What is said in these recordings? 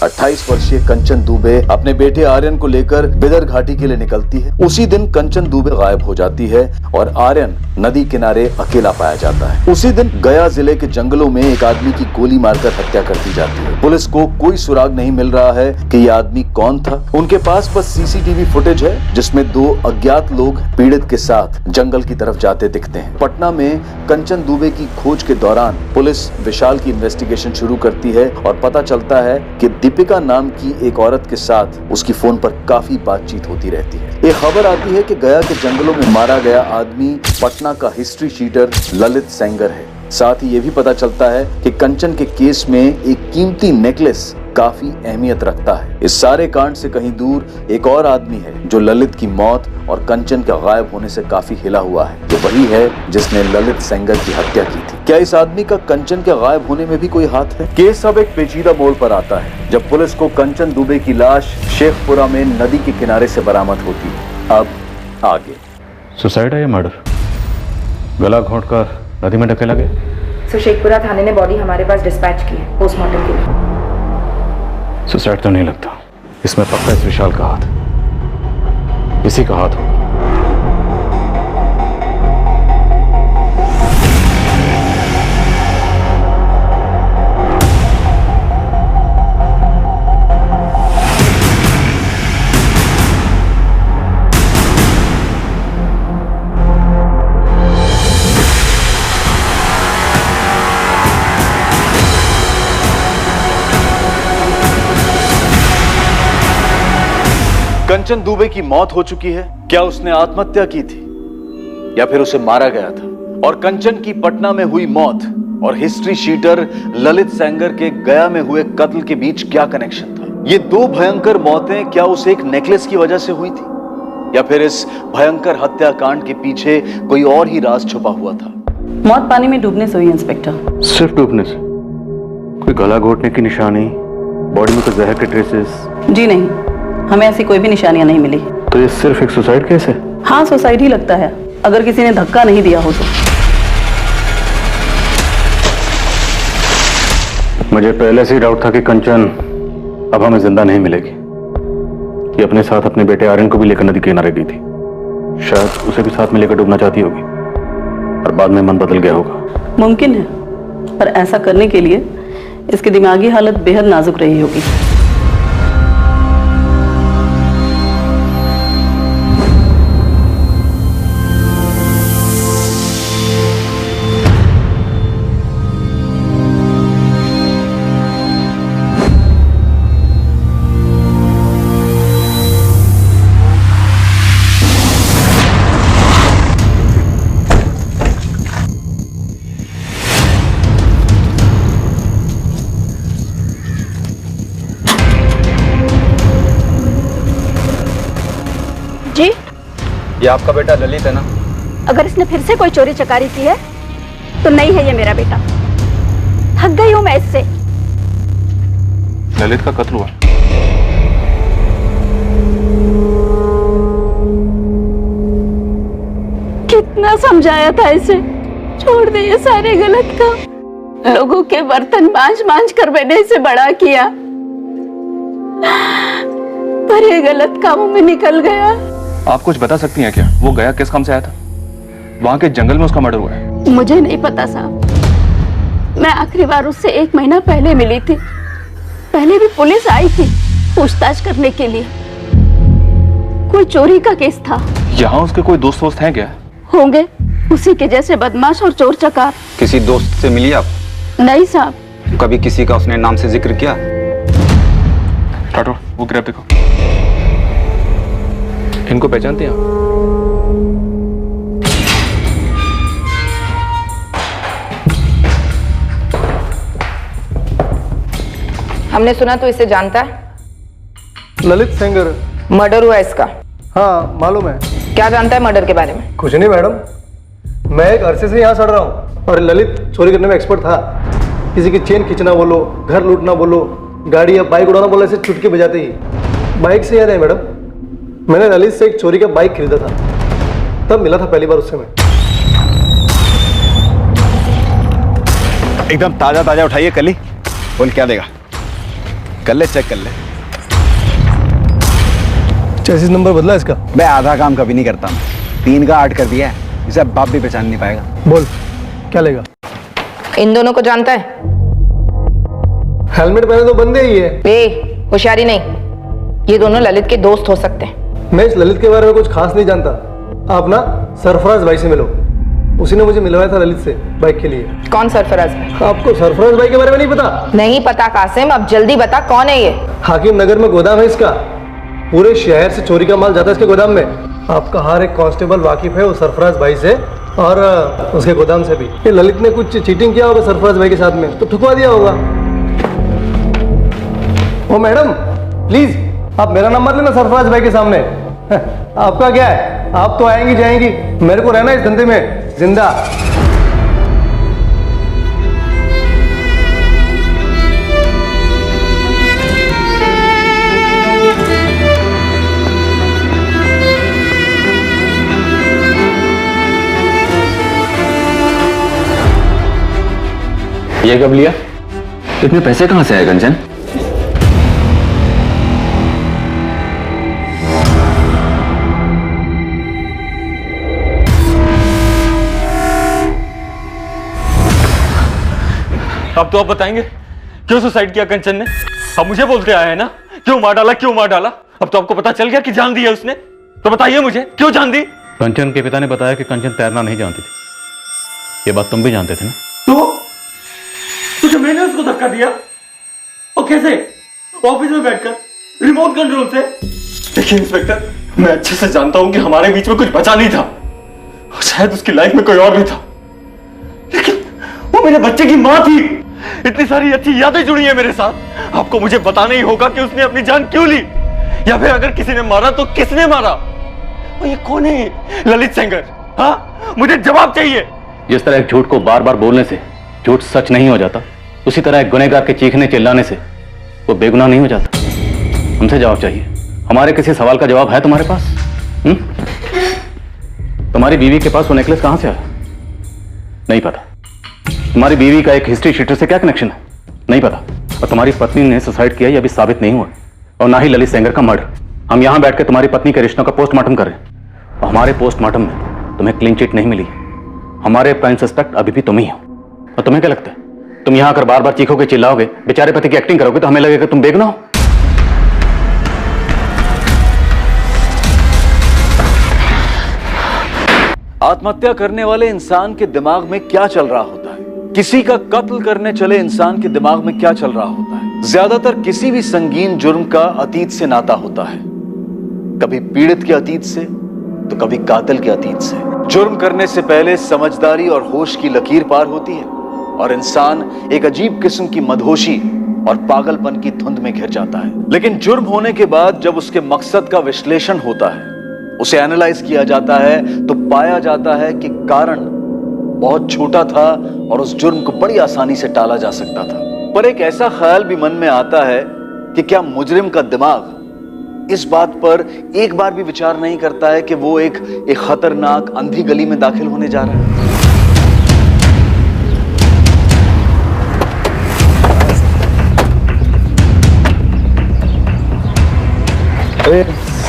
28 वर्षीय कंचन दुबे अपने बेटे आर्यन को लेकर बिदर घाटी के लिए निकलती है। उसी दिन कंचन दुबे गायब हो जाती है और आर्यन नदी किनारे अकेला पाया जाता है। उसी दिन गया जिले के जंगलों में एक आदमी की गोली मारकर हत्या कर दी जाती है। पुलिस को कोई सुराग नहीं मिल रहा है कि यह आदमी कौन था। उनके पास बस सीसीटीवी फुटेज है जिसमें 2 अज्ञात लोग पीड़ित के साथ जंगल की तरफ जाते दिखते हैं। पटना में कंचन दुबे की खोज के दौरान पुलिस विशाल की इन्वेस्टिगेशन शुरू करती है और पता चलता है कि दीपिका नाम की एक औरत के साथ उसकी फोन पर काफी बातचीत होती रहती है। एक खबर आती है कि गया के जंगलों में मारा गया आदमी पटना का हिस्ट्री शीटर ललित सेंगर है। साथ ही ये भी पता चलता है कि कंचन के केस में एक कीमती नेकलेस काफी अहमियत रखता है। इस सारे कांड से कहीं दूर एक और आदमी है जो ललित की मौत और कंचन के गायब होने से काफी हिला हुआ है। ये वही है जिसने ललित सेंगर की हत्या की थी। क्या इस आदमी का कंचन के गायब होने में भी कोई हाथ है? केस अब एक पेचीदा मोड़ पर आता है जब पुलिस को कंचन दुबे की लाश शेखपुरा में नदी के किनारे से बरामद होती है। अब आगे सुसाइड है या मर्डर? गला घोंटकर नदी में ढकेला गया। सो शेखपुरा थाने ने बॉडी हमारे पास डिस्पैच की है पोस्टमार्टम के लिए। सुसाइड तो नहीं लगता, इसमें पक्का इस विशाल का हाथ, इसी का हाथ होगा। कंचन दुबे की मौत हो चुकी है। क्या उसने आत्महत्या की थी या फिर उसे मारा गया था? और कंचन की पटना में हुई मौत और हिस्ट्री शीटर ललित सेंगर के गया में हुए कत्ल के बीच क्या कनेक्शन था? ये 2 भयंकर मौतें क्या उस एक नेकलेस की वजह से हुई थी या फिर इस भयंकर हत्याकांड के पीछे कोई और ही राज छुपा हुआ था? मौत पानी में डूबने से हुई इंस्पेक्टर। सिर्फ डूबने से? कोई गला घोटने की निशानी, बॉडी में कोई जहर के ट्रेसेस? जी नहीं, हमें ऐसी कोई भी निशानियां नहीं मिली। तो ये सिर्फ एक सुसाइड केस है? हाँ, सुसाइड ही लगता है अगर किसी ने धक्का नहीं दिया हो तो। मुझे पहले से ही डाउट था कि कंचन अब हमें जिंदा नहीं मिलेगी। ये अपने साथ अपने बेटे आर्यन को भी लेकर नदी किनारे गई थी। शायद उसे भी साथ में लेकर डूबना चाहती होगी और बाद में मन बदल गया होगा। मुमकिन है, पर ऐसा करने के लिए इसकी दिमागी हालत बेहद नाजुक रही होगी। जी, ये आपका बेटा ललित है ना? अगर इसने फिर से कोई चोरी चकारी की है तो नहीं है ये मेरा बेटा। थक गई हूं मैं इससे। ललित का कत्ल हुआ? कितना समझाया था इसे, छोड़ दे ये सारे गलत काम। लोगों के बर्तन मांझ मांझ कर मैंने इसे बड़ा किया, पर ये गलत कामों में निकल गया। आप कुछ बता सकती हैं क्या? वो गया किस काम से आया था? वहां के जंगल में उसका मर्डर हुआ है। मुझे नहीं पता साहब, मैं आखिरी बार उससे 1 महीना पहले मिली थी। पहले भी पुलिस आई थी पूछताछ करने के लिए। कोई चोरी का केस था। यहाँ उसके कोई दोस्त हैं क्या? होंगे, उसी के जैसे बदमाश और चोर चकार। किसी दोस्त से मिली आप? नहीं साहब। कभी किसी का उसने नाम से जिक्र किया? टाटो, वो ग्रैब देखो। इनको पहचानते हैं आप? हमने सुना तो इसे जानता है। ललित सेंगर। मर्डर हुआ इसका? हाँ मालूम है। क्या जानता है मर्डर के बारे में? कुछ नहीं मैडम, मैं एक अरसे से यहाँ सड़ रहा हूँ और ललित चोरी करने में एक्सपर्ट था। किसी की चेन खींचना बोलो, घर लूटना बोलो, गाड़ी या बाइक उड़ाना बोलो, ऐसे चुटकी बजाते ही। बाइक से याद है मैडम, मैंने ललित से एक चोरी का बाइक खरीदा था, तब मिला था पहली बार उससे मैं। एकदम ताजा ताजा उठाइए कली। बोल क्या देगा? कर ले, चेक कर ले। चेसिस नंबर बदला इसका? मैं आधा काम कभी नहीं करता, 3 का 8 कर दिया है, इसे अब बाप भी पहचान नहीं पाएगा। बोल क्या लेगा? इन दोनों को जानता है? हेलमेट पहने तो बंदे ही है। होशियारी नहीं, ये दोनों ललित के दोस्त हो सकते हैं। मैं इस ललित के बारे में कुछ खास नहीं जानता। आप ना सरफराज भाई से मिलो, उसी ने मुझे मिलवाया था ललित से बाइक के लिए। कौन सरफराज भाई? आपको सरफराज भाई के बारे में नहीं पता? नहीं पता कासिम, अब जल्दी बता कौन है ये? हाकिम नगर में गोदाम है इसका, पूरे शहर से चोरी का माल जाता है इसके गोदाम में। आपका हर एक कांस्टेबल वाकिफ है वो सरफराज भाई से और उसके गोदाम से भी। ये ललित ने कुछ चीटिंग किया होगा सरफराज भाई के साथ में, तो ठुकवा दिया होगा। ओ मैडम प्लीज, आप मेरा नंबर लेना सरफराज भाई के सामने। आपका क्या है, आप तो आएंगी जाएंगी, मेरे को रहना इस धंधे में जिंदा। ये कब लिया? इतने पैसे कहां से आए कंचन? अब तो आप बताएंगे क्यों सुसाइड किया कंचन ने? अब मुझे बोलते आए हैं ना, क्यों मार डाला, क्यों मार डाला? अब तो आपको पता चल गया कि जान दी है उसने, तो बताइए मुझे क्यों जान दी? कंचन के पिता ने बताया कि कंचन तैरना नहीं जानती थी। ये बात तुम भी जानते थे ना? तो मैंने उसको धक्का दिया, और कैसे? ऑफिस में बैठकर रिमोट कंट्रोल से। देखिए इंस्पेक्टर, मैं अच्छे से जानता हूं कि हमारे बीच में कुछ बचा नहीं था, और शायद उसकी लाइफ में कोई और भी था, लेकिन वो मेरे बच्चे की मां थी। इतनी सारी अच्छी यादें जुड़ी है मेरे साथ। आपको मुझे बताना ही होगा कि उसने अपनी जान क्यों ली, या फिर अगर किसी ने मारा तो किसने मारा? और ये कौन है ललित सेंगर? हाँ, मुझे जवाब चाहिए। जिस तरह एक झूठ को बार बार बोलने से झूठ सच नहीं हो जाता, उसी तरह एक गुनहगार के चीखने चिल्लाने से वो बेगुनाह नहीं हो जाता। हमसे जवाब चाहिए। हमारे किसी सवाल का जवाब है तुम्हारे पास? तुम्हारी बीवी के पास वो नेकलेस कहां से आया? नहीं पता। तुम्हारी बीवी का एक हिस्ट्री शीटर से क्या कनेक्शन है? नहीं पता। और तुम्हारी पत्नी ने सुसाइड किया यह अभी साबित नहीं हुआ, और ना ही ललित सेंगर का मर्डर। हम यहां बैठकर तुम्हारी पत्नी के रिश्तों का पोस्टमार्टम कर रहे हैं, और हमारे पोस्टमार्टम में तुम्हें क्लीन चिट नहीं मिली। हमारे प्राइम सस्पेक्ट अभी भी तुम ही हो। और तुम्हें क्या लगता है, तुम यहां आकर बार बार चीखोगे, चिल्लाओगे, बेचारे पति की एक्टिंग करोगे तो हमें लगेगा तुम बेगुनाह हो? आत्महत्या करने वाले इंसान के दिमाग में क्या चल रहा होता है, किसी का कत्ल करने चले इंसान के दिमाग में क्या चल रहा होता है? ज्यादातर किसी भी संगीन जुर्म का अतीत से नाता होता है, कभी पीड़ित के अतीत से तो कभी कातिल के अतीत से। जुर्म करने से पहले समझदारी और होश की लकीर पार होती है, और इंसान एक अजीब किस्म की मदहोशी और पागलपन की धुंध में घिर जाता है। लेकिन जुर्म होने के बाद जब उसके मकसद का विश्लेषण होता है, उसे एनालाइज किया जाता है, तो पाया जाता है कि कारण बहुत छोटा था और उस जुर्म को बड़ी आसानी से टाला जा सकता था। पर एक ऐसा ख्याल भी मन में आता है कि क्या मुजरिम का दिमाग इस बात पर एक बार भी विचार नहीं करता है कि वो एक खतरनाक अंधी गली में दाखिल होने जा रहा है?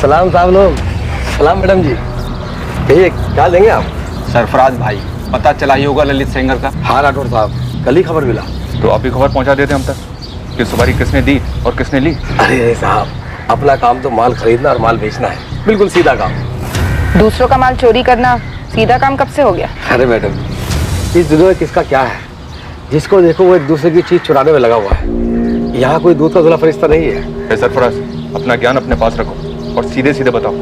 सलाम साहब लोग। सलाम मैडम जी। कहिए क्या लेंगे आप? सरफराज भाई, पता चला ही होगा ललित सेंगर का? हाँ राठौर साहब, कल ही खबर मिला। तो आप ही खबर पहुंचा देते हम तक कि सवारी किसने दी और किसने ली। अरे साहब, अपना काम तो माल खरीदना और माल बेचना है, बिल्कुल सीधा काम। दूसरों का माल चोरी करना सीधा काम कब से हो गया? अरे मैडम, इस दुनिया में किसका क्या है, जिसको देखो वो एक दूसरे की चीज चुराने में लगा हुआ है। यहाँ कोई दूध का धुला फरिश्ता नहीं है। सरफराज, अपना ज्ञान अपने पास रखो और सीधे सीधे बताओ,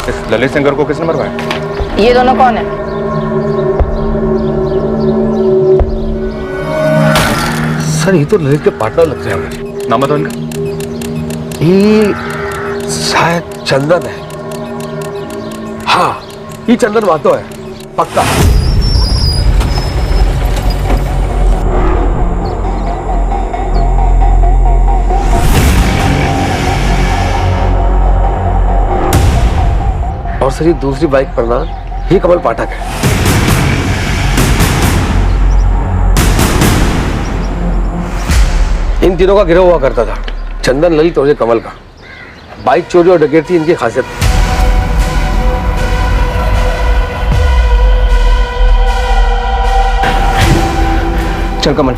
इस ललित सेंगर को किसने मरवाया? ये दोनों कौन है? सर ये तो ललित के पार्टनर लगते हैं। नाम बताओ इनका। ये शायद चंदन है। हाँ, ये चंदन मातो है पक्का। और सर ये दूसरी बाइक पर ना ये कमल पाठक है। इन तीनों का गिरोह हुआ करता था। चंदन, ललित और ये कमल का बाइक चोरी और डकैती इनकी खासियत। चल कमल,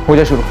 हो जा शुरू।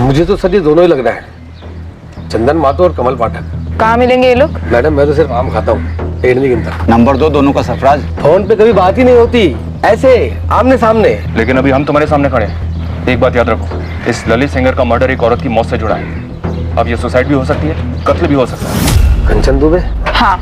मुझे तो सर ये दोनों ही लग रहा है, चंदन मातो और कमल पाठक। कहाँ मिलेंगे ये लोग? मैडम मैं तो सिर्फ आम खाता हूँ, पेड़ नहीं गिनता। नंबर 2 दोनों का सरफराज। फोन पे कभी बात ही नहीं होती, ऐसे आमने सामने। लेकिन अभी हम तुम्हारे सामने खड़े हैं। एक बात याद रखो, इस ललित सेंगर का मर्डर एक औरत की मौत से जुड़ा है। अब ये सुसाइड भी हो सकती है, कत्ल भी हो सकता है। कंचन दुबे? हाँ,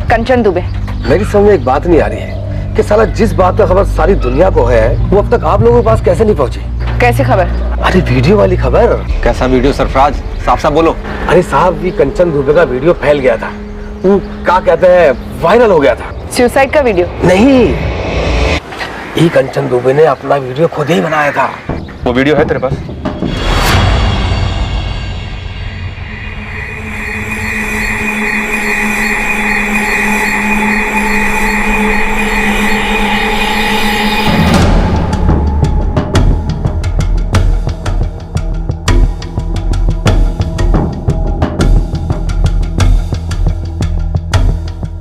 कंचन दुबे। मेरी समझ में एक बात नहीं आ रही है कि साला जिस बात का खबर सारी दुनिया को है वो अब तक आप लोगों के पास कैसे नहीं पहुंची? कैसे खबर? अरे वीडियो वाली खबर। कैसा वीडियो सरफराज, साफ साफ बोलो। अरे साहब, ये कंचन दुबे का वीडियो फैल गया था, वो क्या कहते हैं, वायरल हो गया था। सुसाइड का वीडियो? नहीं, ये कंचन दुबे ने अपना वीडियो खुद ही बनाया था। वो वीडियो है तेरे पास?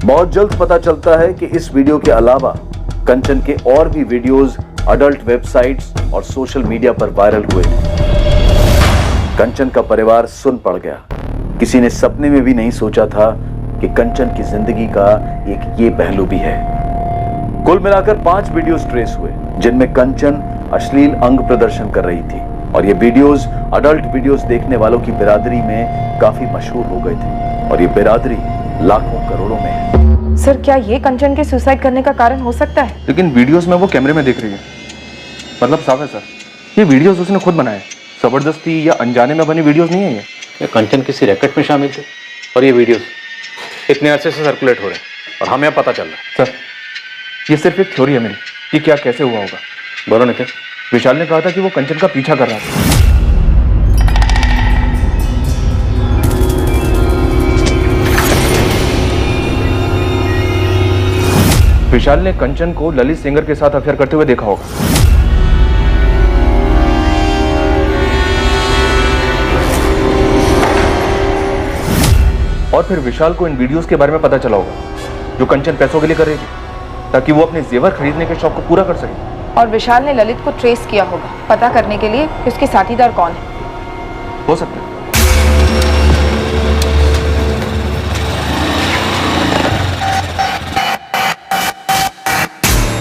बहुत जल्द पता चलता है कि इस वीडियो के अलावा कंचन के और भी वीडियोस अडल्ट वेबसाइट्स और सोशल मीडिया पर वायरल हुए थे। कंचन का परिवार सुन पड़ गया। किसी ने सपने में भी नहीं सोचा था कि कंचन की जिंदगी का एक ये पहलू भी है। कुल मिलाकर 5 वीडियोस ट्रेस हुए जिनमें कंचन अश्लील अंग प्रदर्शन कर रही थी और ये वीडियोस अडल्ट वीडियोस देखने वालों की बिरादरी में काफी मशहूर हो गए थे और ये बिरादरी लाखों करोड़ों में है। सर, क्या ये कंचन के सुसाइड करने का कारण हो सकता है? लेकिन वीडियोस में वो कैमरे में देख रही है, मतलब साफ है सर, ये वीडियोस उसने खुद बनाए, जबरदस्ती या अनजाने में बनी वीडियोस नहीं है ये कंचन किसी रैकेट में शामिल थे और ये वीडियोस इतने अरसे से सर्कुलेट हो रहे हैं और हमें अब पता चल रहा है। सर, ये सिर्फ एक थ्योरी है मेरी कि क्या कैसे हुआ होगा। बोलो नितिन। विशाल ने कहा था कि वो कंचन का पीछा कर रहा था। विशाल ने कंचन को ललित सेंगर के साथ अफेयर करते हुए देखा होगा। और फिर विशाल को इन वीडियोस के बारे में पता चला होगा जो कंचन पैसों के लिए कर रही थी ताकि वो अपने जेवर खरीदने के शौक को पूरा कर सके। और विशाल ने ललित को ट्रेस किया होगा पता करने के लिए कि उसके साथीदार कौन है। हो सकता है।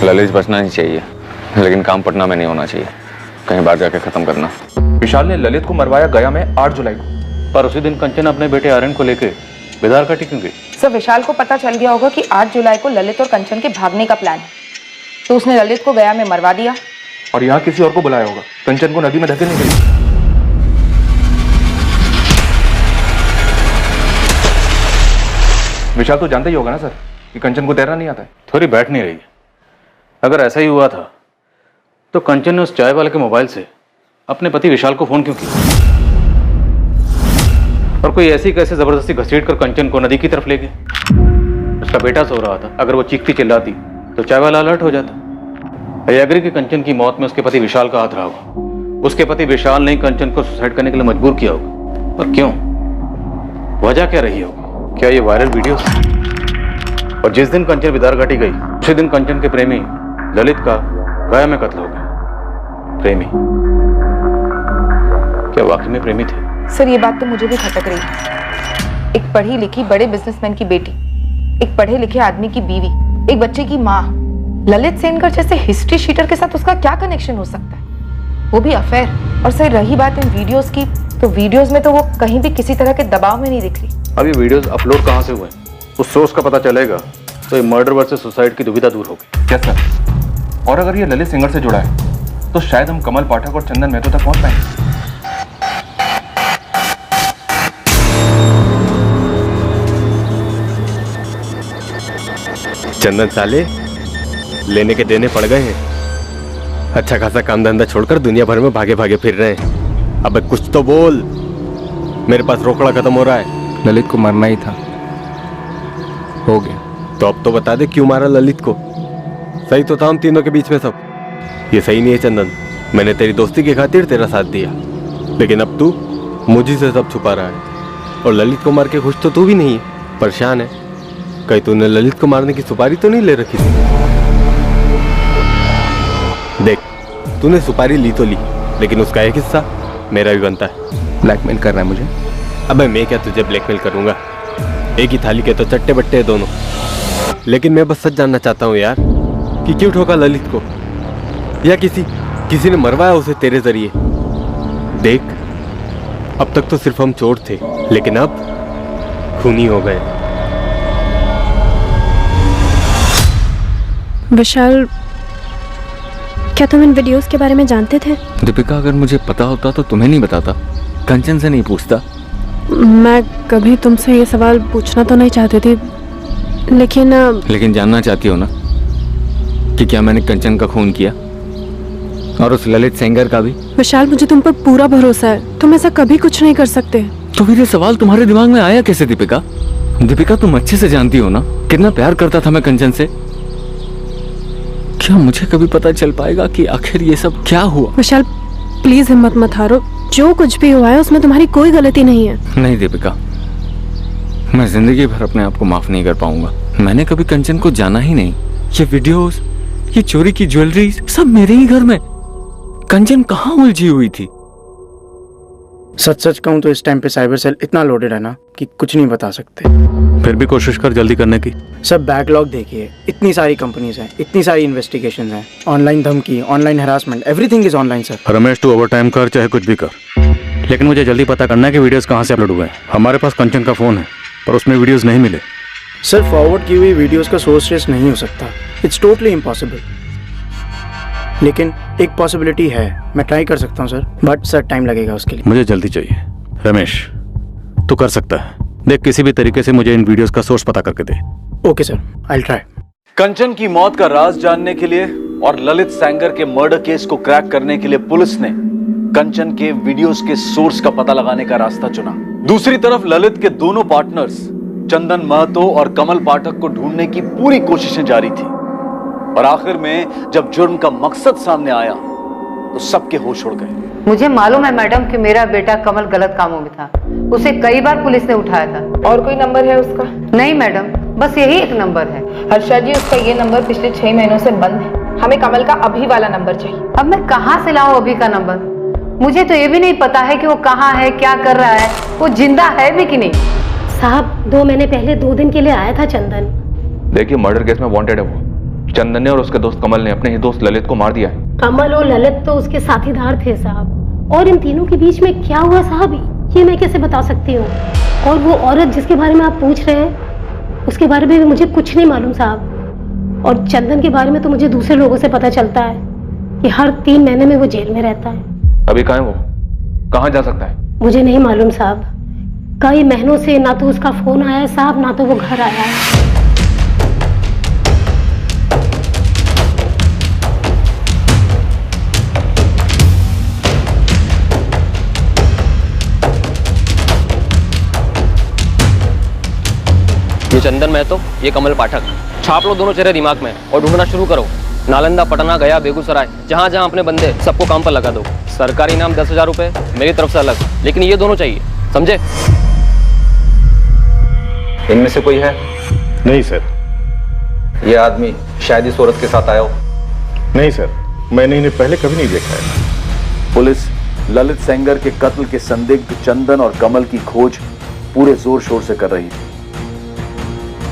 ललित बचना नहीं चाहिए, लेकिन काम पटना में नहीं होना चाहिए, कहीं बाहर जाके खत्म करना। विशाल ने ललित को मरवाया गया में 8 जुलाई को, पर उसी दिन कंचन अपने बेटे आर्यन को लेके बेदार घाटी क्यों गई? सर, विशाल को पता चल गया होगा कि 8 जुलाई को ललित और कंचन के भागने का प्लान है, तो उसने ललित को गया में मरवा दिया और यहाँ किसी और को बुलाया होगा कंचन को नदी में धकेलने के लिए। विशाल तो जानते ही होगा ना सर कि कंचन को तैरना नहीं आता है। थोड़ी बैठ नहीं रही है। अगर ऐसा ही हुआ था तो कंचन ने उस चाय वाले के मोबाइल से अपने पति विशाल को फोन क्यों किया? और कोई ऐसी कैसे जबरदस्ती घसीट कर कंचन को नदी की तरफ ले गए? उसका बेटा सो रहा था, अगर वो चीखती चिल्लाती तो चाय वाला अलर्ट हो जाता। आई एग्री कि कंचन की मौत में उसके पति विशाल का हाथ रहा होगा। उसके पति विशाल ने कंचन को सुसाइड करने के लिए मजबूर किया होगा, पर क्यों? वजह क्या रही होगी? क्या ये वायरल वीडियो? और जिस दिन कंचन बेदार घाटी गई उसी दिन कंचन के प्रेमी ललित का गया में कत्ल हो गया। प्रेमी? क्या वाकई में प्रेमी थे? सर, ये बात तो मुझे भी खटक रही है। एक पढ़ी लिखी बड़े बिजनेसमैन की बेटी, एक पढ़े लिखे आदमी की बीवी, एक बच्चे की माँ, ललित सेनकर जैसे हिस्ट्री शीटर के साथ उसका क्या कनेक्शन हो सकता है? वो भी अफेयर। और सर रही बात इन वीडियोस की, तो वीडियोस में तो वो कहीं भी किसी तरह के दबाव में नहीं दिख रही। अब ये वीडियोस अपलोड कहाँ से हुए, उस सोर्स का पता चलेगा तो ये मर्डर वर्सेस सुसाइड की दुविधा दूर होगी। क्या सर? और अगर ये ललित सेंगर से जुड़ा है तो शायद हम कमल पाठक और चंदन महतो तक पहुंच पाएंगे। चंदन साले, लेने के देने पड़ गए हैं। अच्छा खासा काम धंधा छोड़कर दुनिया भर में भागे भागे फिर रहे हैं। अबे कुछ तो बोल, मेरे पास रोकड़ा खत्म हो रहा है। ललित को मरना ही था, हो गया। तो अब तो बता दे क्यों मारा ललित को। सही तो था हम तीनों के बीच में सब। ये सही नहीं है चंदन, मैंने तेरी दोस्ती की खातिर तेरा साथ दिया, लेकिन अब तू मुझे से सब छुपा रहा है। और ललित को मार के खुश तो तू भी नहीं है, परेशान है। कहीं तूने ललित को मारने की सुपारी तो नहीं ले रखी थी? देख, तूने सुपारी ली तो ली, लेकिन उसका एक हिस्सा मेरा भी बनता है। ब्लैकमेल कर रहा है मुझे? अबे मैं क्या तुझे ब्लैकमेल करूंगा? एक ही थाली के तो चट्टे बट्टे हैं दोनों। लेकिन मैं बस सच जानना चाहता हूँ यार, कि क्यों ठोका ललित को, या किसी ने मरवाया उसे तेरे जरिए। देख, अब तक तो सिर्फ हम चोर थे, लेकिन अब खूनी हो गए। विशाल, क्या तुम इन वीडियोस के बारे में जानते थे? दीपिका, अगर मुझे पता होता तो तुम्हें नहीं बताता, कंचन से नहीं पूछता। मैं कभी तुमसे ये सवाल पूछना तो नहीं चाहती थी, लेकिन जानना चाहती हो ना कि क्या मैंने कंचन का खून किया, और उस ललित सेंगर का भी? विशाल, मुझे तुम पर पूरा भरोसा है, तुम ऐसा कभी कुछ नहीं कर सकते। तो फिर ये सवाल तुम्हारे दिमाग में आया कैसे दीपिका? दीपिका, तुम अच्छे से जानती हो ना कितना प्यार करता था मैं कंचन से। क्या मुझे कभी पता चल पाएगा कि आखिर ये सब क्या हुआ? विशाल, प्लीज हिम्मत मत हारो, जो कुछ भी हुआ है उसमें तुम्हारी कोई गलती नहीं है। नहीं दीपिका, मैं जिंदगी भर अपने आप को माफ नहीं कर पाऊंगा। मैंने कभी कंचन को जाना ही नहीं। ये वीडियोस, ये चोरी की ज्वेलरी, सब मेरे ही घर में। कंचन कहाँ उलझी हुई थी? सच कहूं तो इस टाइम पे साइबर सेल इतना लोडेड है ना कि कुछ नहीं बता सकते। फिर भी कोशिश कर जल्दी करने की। सब बैकलॉग देखिए, इतनी सारी कंपनीज हैं, इतनी सारी इन्वेस्टिगेशंस हैं, ऑनलाइन धमकी, online harassment, everything is online sir. Ramesh, तू ओवरटाइम कर चाहे कुछ भी कर, लेकिन मुझे जल्दी पता करना है कि वीडियोस कहाँ से अपलोड हुए हैं। हमारे पास कंचन का फोन है, पर उसमें वीडियोस नहीं मिले। सर, फॉरवर्ड की हुई वीडियोस का सोर्स ट्रेस नहीं हो सकता, इट्स टोटली इम्पॉसिबल। लेकिन एक पॉसिबिलिटी है, मैं ट्राई कर सकता हूँ सर, बट सर टाइम लगेगा उसके लिए। मुझे जल्दी चाहिए। रमेश, तू कर सकता है। देख, किसी भी तरीके से मुझे इन वीडियोस का सोर्स पता करके दे। Okay sir, I will try. Kanchan की मौत का राज जानने के लिए और ललित सेंगर के मर्डर केस को क्रैक करने के लिए पुलिस ने कंचन के वीडियोस के सोर्स का पता लगाने का रास्ता चुना। दूसरी तरफ ललित के दोनों पार्टनर्स चंदन महतो और कमल पाठक को ढूंढने की पूरी कोशिशें जारी थी, और आखिर में जब जुर्म का मकसद सामने आया तो सबके होश उड़ गए। मुझे मालूम है मैडम कि मेरा बेटा कमल गलत कामों में था, उसे कई बार पुलिस ने उठाया था। और कोई नंबर है उसका? नहीं मैडम, बस यही एक नंबर है। हर्षा जी, उसका ये नंबर पिछले 6 महीनों से बंद है, हमें कमल का अभी वाला नंबर चाहिए। अब मैं कहाँ से लाऊं अभी का नंबर? मुझे तो ये भी नहीं पता है कि वो कहाँ है, क्या कर रहा है, वो जिंदा है भी कि नहीं। साहब, 2 महीने पहले 2 दिन के लिए आया था चंदन। देखिए, मर्डर केस में वांटेड है वो। चंदन ने और उसके दोस्त कमल ने अपने ही दोस्त ललित को मार दिया है। कमल और ललित तो उसके साथीदार थे साहब, और इन तीनों के बीच में क्या हुआ साहब, ये मैं कैसे बता सकती हूँ। और वो औरत जिसके बारे में आप पूछ रहे हैं, उसके बारे में भी मुझे कुछ नहीं मालूम साहब। और चंदन के बारे में तो मुझे दूसरे लोगों से पता चलता है कि हर 3 महीने में वो जेल में रहता है। अभी कहाँ है वो? कहाँ जा सकता है? मुझे नहीं मालूम साहब, कई महीनों से ना तो उसका फोन आया है साहब, ना तो वो घर आया है। ये चंदन महतो, ये कमल पाठक। छाप लो दोनों चेहरे दिमाग में और ढूंढना शुरू करो। नालंदा, पटना, गया, बेगूसराय, जहाँ जहाँ अपने बंदे, सबको काम पर लगा दो। सरकारी इनाम 10,000 रुपए मेरी तरफ से अलग, लेकिन ये दोनों चाहिए, समझे? इनमें से कोई है? नहीं सर। ये आदमी शायद इस औरत के साथ आया हो। नहीं सर, मैंने इन्हें पहले कभी नहीं देखा है। पुलिस ललित सेंगर के कत्ल के संदिग्ध चंदन और कमल की खोज पूरे जोर शोर से कर रही थी,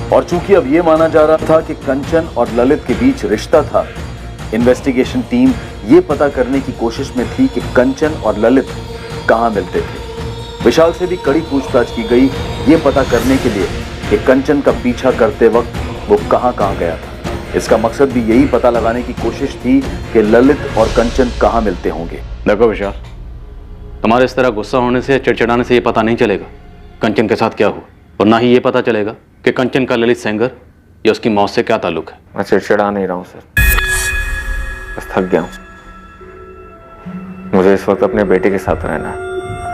और चूंकि अब यह माना जा रहा था कि कंचन और ललित के बीच रिश्ता था, इन्वेस्टिगेशन टीम ये पता करने की कोशिश में थी कि कंचन और ललित कहां मिलते थे। विशाल से भी कड़ी पूछताछ की गई ये पता करने के लिए कि कंचन का पीछा करते वक्त वो कहां गया था। इसका मकसद भी यही पता लगाने की कोशिश थी कि ललित और कंचन कहां मिलते होंगे। देखो विशाल, तुम्हारे इस तरह गुस्सा होने से, चिड़चिड़ाने से ये पता नहीं चलेगा कंचन के साथ क्या हुआ, और ना ही ये पता चलेगा कि कंचन का ललित सेंगर या उसकी मौत से क्या ताल्लुक है। मैं चिड़चिड़ा नहीं रहा हूँ सर, बस थक गया हूँ। मुझे इस वक्त अपने बेटे के साथ रहना है।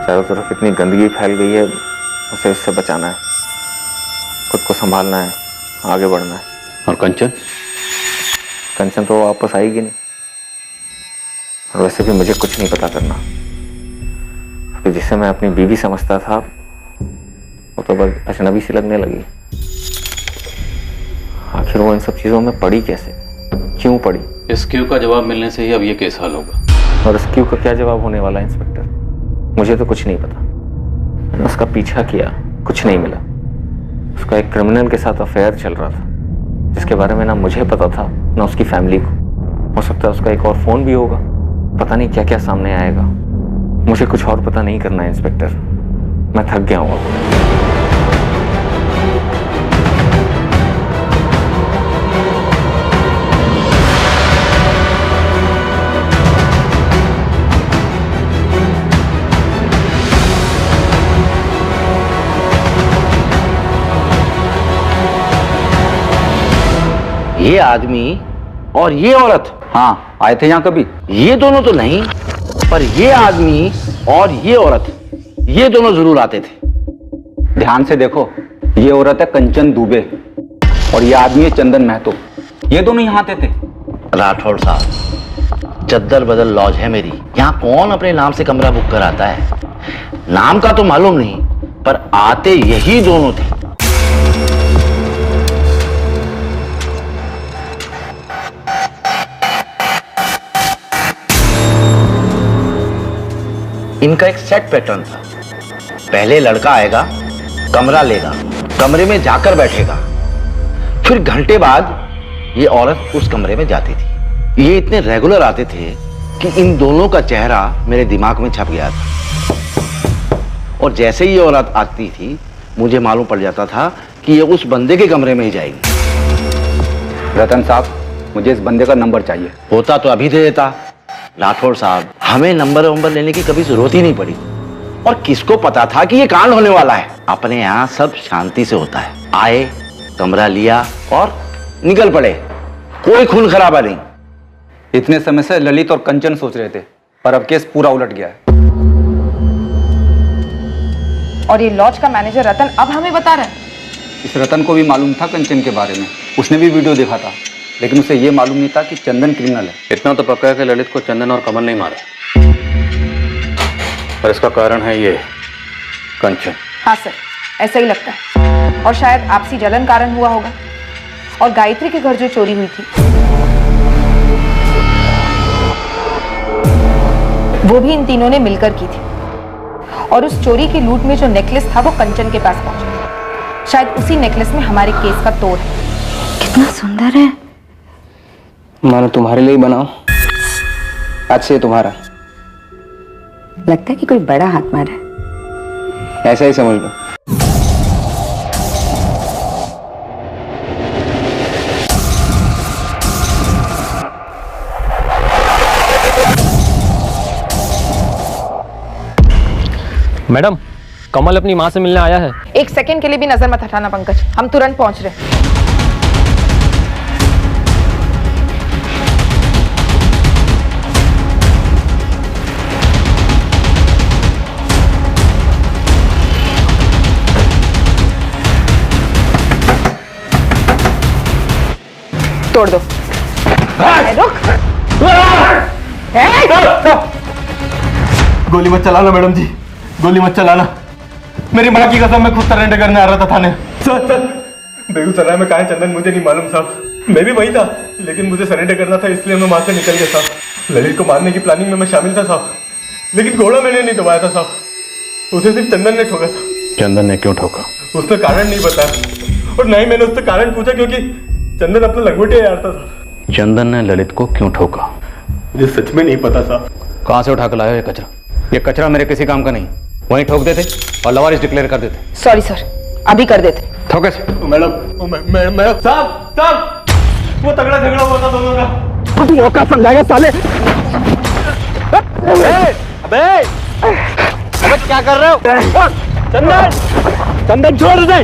चारों तरफ इतनी गंदगी फैल गई है, उसे इससे बचाना है, खुद को संभालना है, आगे बढ़ना है। और कंचन? कंचन तो वापस आएगी नहीं, और वैसे भी मुझे कुछ नहीं पता करना। तो जिसे मैं अपनी बीवी समझता था वो तो बस अजनबी सी लगने लगी। आखिर वो इन सब चीजों में पड़ी कैसे, क्यों पड़ी? इस क्यों का जवाब मिलने से ही अब ये केस हल होगा। और इस क्यों का क्या जवाब होने वाला है इंस्पेक्टर? मुझे तो कुछ नहीं पता। मैंने उसका पीछा किया, कुछ नहीं मिला। उसका एक क्रिमिनल के साथ अफेयर चल रहा था जिसके बारे में ना मुझे पता था ना उसकी फैमिली को। हो सकता है उसका एक और फोन भी होगा, पता नहीं क्या क्या सामने आएगा। मुझे कुछ और पता नहीं करना है इंस्पेक्टर, मैं थक गया हूँ अब। ये आदमी और ये औरत, हाँ आए थे यहाँ कभी? ये दोनों तो नहीं, पर ये आदमी और ये औरत, ये दोनों जरूर आते थे। ध्यान से देखो, ये औरत है कंचन दुबे और ये आदमी है चंदन महतो। ये दोनों यहाँ आते थे। राठौड़ साहब, चद्दर बदल लॉज है मेरी, यहाँ कौन अपने नाम से कमरा बुक कराता है? नाम का तो मालूम नहीं, पर आते यही दोनों थे। इनका एक सेट पैटर्न था। पहले लड़का आएगा, कमरा लेगा, कमरे में जाकर बैठेगा, फिर घंटे बाद ये औरत उस कमरे में जाती थी। ये इतने रेगुलर आते थे कि इन दोनों का चेहरा मेरे दिमाग में छप गया था। और जैसे ही ये औरत आती थी मुझे मालूम पड़ जाता था कि ये उस बंदे के कमरे में ही जाएगी। रतन साहब, मुझे इस बंदे का नंबर चाहिए। होता तो अभी दे देता। राठौड़ साहब, हमें नंबर लेने की कभी जरूरत ही नहीं पड़ी। और किसको पता था कि ये कांड होने वाला है? अपने यहाँ सब शांति से होता है। आए, कमरा लिया और निकल पड़े, कोई खून खराबा नहीं। इतने समय से ललित और कंचन सोच रहे थे, पर अब केस पूरा उलट गया है। और ये लॉज का मैनेजर रतन अब हमें बता रहा है। इस रतन को भी मालूम था कंचन के बारे में, उसने भी वीडियो देखा था, लेकिन उसे यह मालूम नहीं था कि चंदन क्रिमिनल है। इतना तो पक्का है कि ललित को चंदन और कमल नहीं मारा, और इसका कारण है ये कंचन। हाँ सर, ऐसा ही लगता है। और शायद आपसी जलन कारण हुआ होगा। और गायत्री के घर जो चोरी हुई थी वो भी इन तीनों ने मिलकर की थी। और उस चोरी की लूट में जो नेकलेस था वो कंचन के पास पहुंचा। शायद उसी नेकलेस में हमारे केस का तोड़ है। कितना सुंदर है। मानो तुम्हारे लिए ही बनाओ, आज से तुम्हारा। लगता है कि कोई बड़ा हाथ मारा है। ऐसा ही समझ लो। मैडम, कमल अपनी माँ से मिलने आया है। एक सेकंड के लिए भी नजर मत हटाना पंकज, हम तुरंत पहुंच रहे हैं। तोड़ दो। रुक। गोली मत चलाना मैडम जी, गोली मत चलाना। मेरी माँ की कसम, मैं खुद सरेंडर करने आ रहा था थाने। सर, बेगूसराय में कहाँ है चंदन मुझे नहीं मालूम साहब। मैं भी वही था, लेकिन मुझे सरेंडर करना था इसलिए मैं वहां से निकल गया साहब। ललित को मारने की प्लानिंग में मैं शामिल था साहब, लेकिन घोड़ा मैंने नहीं दबाया था साहब। उसे सिर्फ चंदन ने ठोका था। चंदन ने क्यों ठोका? उसने कारण नहीं बताया, और ना ही मैंने उससे कारण पूछा, क्योंकि चंदन अपना लंगोटिया यार था साहब। चंदन ने ललित को क्यों ठोका? मुझे सच में नहीं पता साहब। कहां से उठा कर लाया ये कचरा? ये कचरा मेरे किसी काम का नहीं, वहीं ठोक देते और लवारिस डिक्लेयर कर देते। सॉरी सर, अभी कर देते। ठोके मैडम साहब वो तगड़ा झगड़ा हुआ था दोनों का। तू औकात समझाएगा साले? अबे क्या कर रहे हो? चंदन छोड़ दे,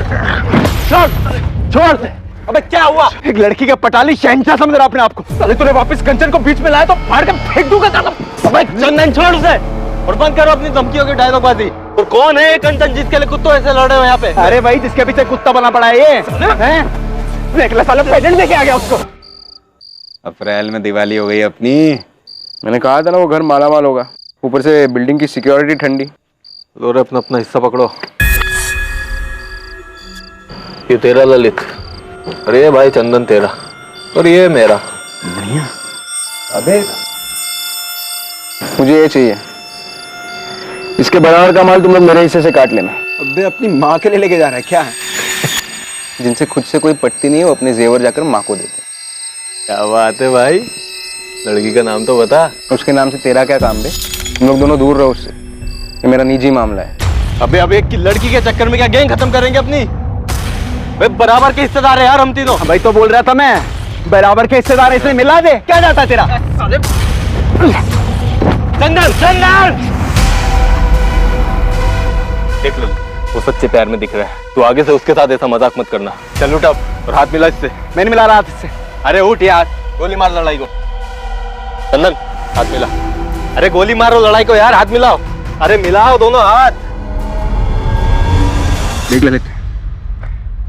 छोड़ दे। अबे क्या हुआ? एक लड़की का पटाली शहंशाह समझ रहा अपने आप को। साले तूने वापस कंचन को बीच में लाया तो फाड़ के फेंक दूंगा साला। अबे चंदन छोड़ दे और बंद करो अपनी धमकियों की डायलॉगबाजी। और कौन है ये कंचन जिसके लिए कुत्तों ऐसे लड़ रहे हो यहाँ पे? अरे भाई जिसके पीछे कुत्ता बना पड़ा है ये, देख ले साले प्रेजेंट लेके आ गया उसको। अप्रैल में दिवाली हो गई अपनी। मैंने कहा था ना वो घर मालामाल होगा, ऊपर से बिल्डिंग की सिक्योरिटी ठंडी। लो रे अपना अपना हिस्सा पकड़ो। ये तेरा ललित, अरे भाई चंदन तेरा, और ये मेरा। बढ़िया। अबे मुझे ये चाहिए, इसके बराबर का माल तुम लोग मेरे हिस्से से काट लेना। अबे अपनी माँ के लिए लेके जा रहा है क्या? जिनसे खुद से कोई पटती नहीं वो अपने जेवर जाकर माँ को देते। क्या बात है भाई, लड़की का नाम तो बता। उसके नाम से तेरा क्या काम बे? तुम लोग दोनों दूर रहो उससे, ये मेरा निजी मामला है। अबे एक लड़की के चक्कर में क्या गैंग खत्म करेंगे अपनी? भाई बराबर के हिस्सेदार है यार हम तीनों। भाई तो बोल रहा था मैं, बराबर के हिस्सेदार इसमें मिला दे। क्या जाता तेरा? चंदन देख लो, वो सच्चे प्यार में दिख रहा है। तू आगे से उसके साथ ऐसा मजाक मत करना। चल उठ अब और हाथ मिला इससे। मैं नहीं मिला रहा हाथ इससे। अरे उठ यार, गोली मार लड़ाई को। चंदन हाथ मिला। अरे गोली मारो लड़ाई को यार, हाथ मिलाओ। अरे मिलाओ दोनों हाथ। देख ललित,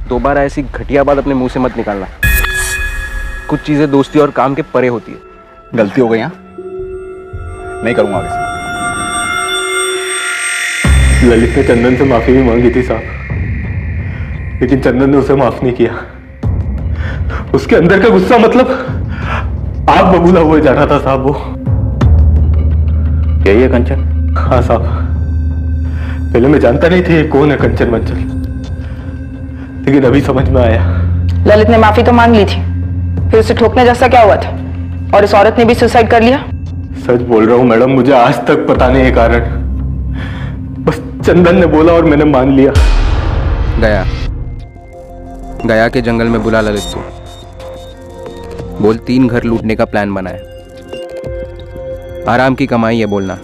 दोबारा ऐसी घटिया बात अपने मुंह से मत निकालना। कुछ चीजें दोस्ती और काम के परे होती है। गलती हो गई यहाँ, नहीं करूंगा आगे से। ललित ने चंदन से माफी भी मांगी थी साहब, लेकिन चंदन ने उसे माफ नहीं किया। उसके अंदर का गुस्सा मतलब आग बबूला हुए जा रहा था साहब। वो यही है कंचन? हाँ साहब, पहले मैं जानता नहीं थी कौन है कंचन मंचल, लेकिन अभी समझ में आया। ललित ने माफी तो मांग ली थी, फिर उसे ठोकने जैसा क्या हुआ था? और इस औरत ने भी सुसाइड कर लिया? सच बोल रहा हूं मैडम, मुझे आज तक पता नहीं है कारण। बस चंदन ने बोला और मैंने मान लिया। गया के जंगल में बुला ललित को, बोल 3 घर लूटने का प्लान बना है। आराम की कमाई है बोलना।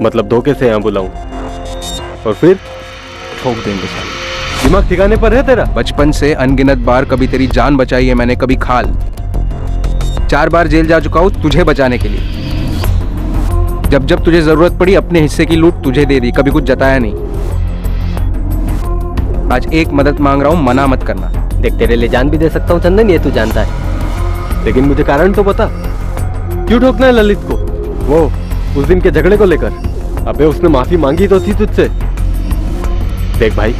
मतलब धोखे से यहाँ बुलाऊं और फिर ठोक देंगे साले। दिमाग ठिकाने पर है तेरा? बचपन से अनगिनत बार कभी तेरी जान बचाई है मैंने, कभी खाल। 4 बार जेल जा चुका हूं तुझे बचाने के लिए। जब जब तुझे जरूरत पड़ी अपने हिस्से की लूट तुझे दे दी, कभी कुछ जताया नहीं। आज एक मदद मांग रहा हूं, मना मत करना। देख तेरे लिए जान भी दे सकता हूँ चंदन, ये तू जानता है, लेकिन मुझे कारण तो बता, क्यों ठोकना है ललित को? वो उस दिन के झगड़े को लेकर। अबे उसने माफी मांगी तो थी तुझसे। देख भाई,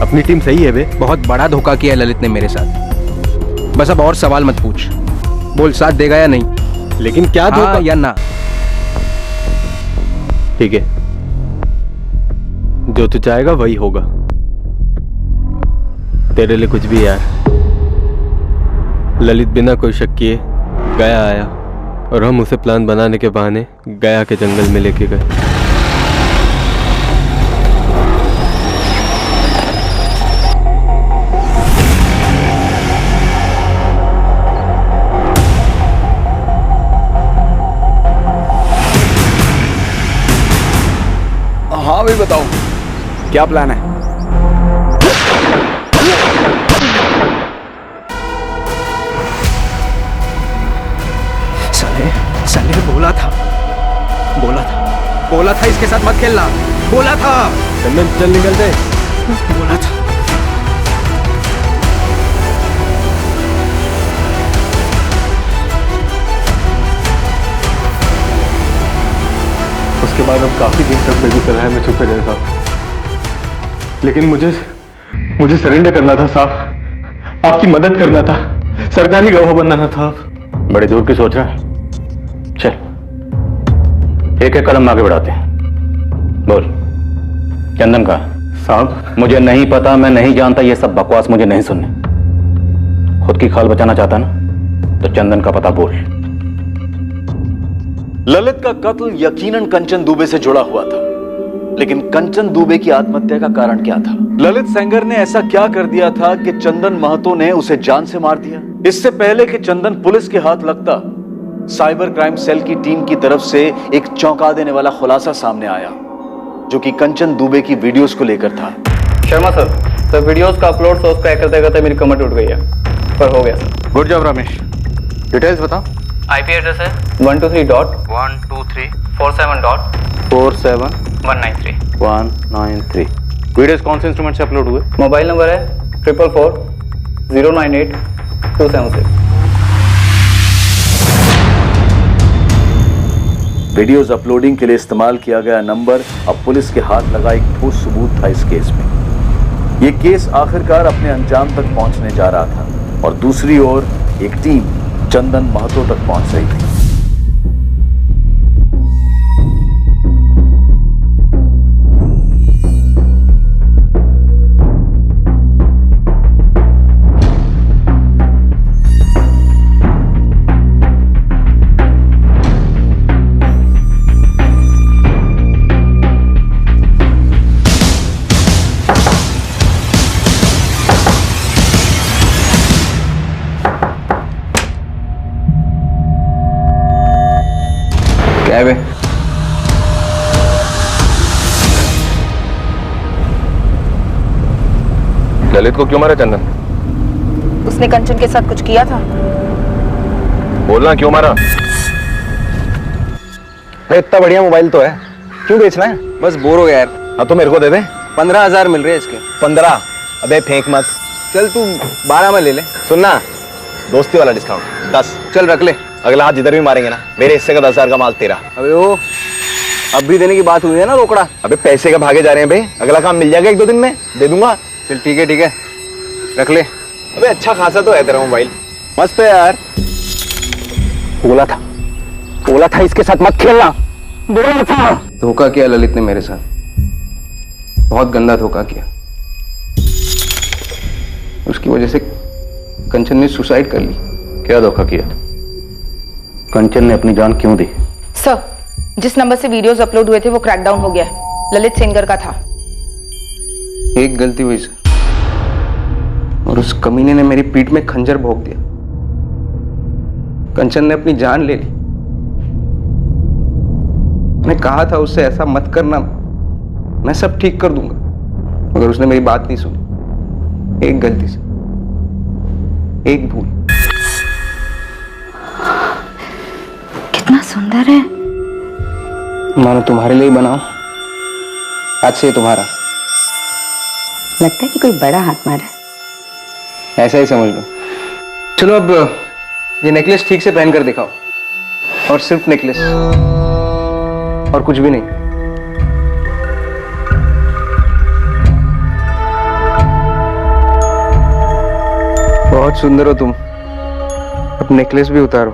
अपनी टीम सही है बे। बहुत बड़ा धोखा किया है ललित ने मेरे साथ। बस अब और सवाल मत पूछ, बोल साथ देगा या नहीं। लेकिन क्या धोखा? हाँ या ना? ठीक है, जो तू चाहेगा वही होगा। तेरे लिए कुछ भी यार। ललित बिना कोई शक किए गया आया और हम उसे प्लान बनाने के बहाने गया के जंगल में लेके गए। हाँ भाई बताओ, क्या प्लान है? साले बोला था इसके साथ मत खेलना। बोला था। चंदन चल निकलते। बोला था। उसके बाद हम काफी दिन तक बेगूसराय में छुपे रहे साहब, लेकिन मुझे सरेंडर करना था साहब, आपकी मदद करना था, सरकारी गवाह बनना था। बड़ी दूर की सोच रहा है? चल एक एक कदम आगे बढ़ाते हैं। बोल चंदन का साहब? मुझे नहीं पता, मैं नहीं जानता, ये सब बकवास मुझे नहीं सुनने। खुद की खाल बचाना चाहता ना, तो चंदन का पता बोल। ललित का कत्ल यकीनन कंचन दुबे से जुड़ा हुआ था, लेकिन कंचन दुबे की आत्महत्या का कारण क्या था? ललित सेंगर ने ऐसा क्या कर दिया था कि चंदन महतो ने उसे जान से मार दिया? इससे पहले कि चंदन पुलिस के हाथ लगता, साइबर क्राइम सेल की टीम की तरफ से एक चौंका देने वाला खुलासा सामने आया, जो कि कंचन दुबे की वीडियोस को लेकर था। शर्मा सर वीडियोस का अपलोड सोर्स का करते करते मेरी कमर टूट गई है, पर हो गया sir. Good job Ramesh, details बताओ। आईपी एड्रेस है 123.147.193 वीडियोस कौन से इंस्ट्रूमेंट से अपलोड हुए? मोबाइल नंबर है 444-098-276। वीडियोस अपलोडिंग के लिए इस्तेमाल किया गया नंबर अब पुलिस के हाथ लगा एक ठोस सबूत था इस केस में। यह केस आखिरकार अपने अंजाम तक पहुंचने जा रहा था और दूसरी ओर एक टीम चंदन महतो तक पहुंच रही थी। क्या है? ललित को क्यों मारा चंदन? उसने कंचन के साथ कुछ किया था। बोलना, क्यों मारा? इतना बढ़िया मोबाइल तो है, क्यों बेचना है? बस बोर हो गया यार। हाँ तो मेरे को दे दे। 15,000 मिल रहे हैं इसके। 15? अबे फेंक मत, चल तू 12 में ले ले। सुनना, दोस्ती वाला डिस्काउंट 10। चल रख ले, अगला हाथ जिधर भी मारेंगे ना, मेरे हिस्से का 10,000 का माल तेरा। अबे ओ, अब भी देने की बात हुई है ना रोकड़ा। अबे पैसे का भागे जा रहे हैं बे, अगला काम मिल जाएगा 1-2 दिन में, दे दूंगा। चल ठीक है रख ले। अबे अच्छा खासा तो है तेरा मोबाइल, मस्त है यार। बोला था इसके साथ मत खेलना, बोला था। धोखा किया ललित ने मेरे साथ, बहुत गंदा धोखा किया। उसकी वजह से कंचन ने सुसाइड कर ली। क्या धोखा किया? कंचन ने अपनी जान क्यों दी? सर, जिस नंबर से वीडियोस अपलोड हुए थे वो क्रैकडाउन हो गया है, ललित सेंगर का था। एक गलती हुई सर, और उस कमीने ने मेरी पीठ में खंजर भोंक दिया। कंचन ने अपनी जान ले ली। मैं कहा था उससे ऐसा मत करना, मैं सब ठीक कर दूंगा, मगर उसने मेरी बात नहीं सुनी। एक गलती से, एक भूल। कितना सुंदर है। मानो तुम्हारे लिए बनाओ, आज से तुम्हारा। लगता है कि कोई बड़ा हाथ मारा है। ऐसा ही समझ लो। चलो अब ये नेकलेस ठीक से पहन कर दिखाओ, और सिर्फ नेकलेस, और कुछ भी नहीं। बहुत सुंदर हो तुम, अब नेकलेस भी उतारो।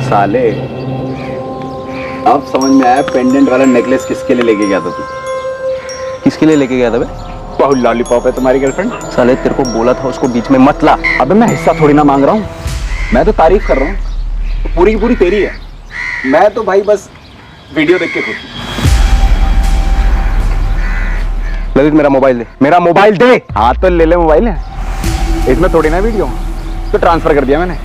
साले, अब समझ में आया पेंडेंट वाला नेकलेस किसके लिए लेके गया था तू? किसके लिए लेके गया था बे? बहुत लॉलीपॉप है तुम्हारी गर्लफ्रेंड। साले तेरे को बोला था उसको बीच में मत ला। अबे मैं हिस्सा थोड़ी ना मांग रहा हूँ, मैं तो तारीफ कर रहा हूँ, पूरी की पूरी तेरी है। मैं तो भाई बस वीडियो देख के खुश हूँ। ललित मेरा मोबाइल दे, मेरा मोबाइल दे। हाँ तो ले ले मोबाइल है, इसमें थोड़ी ना वीडियो, तो ट्रांसफर कर दिया मैंने।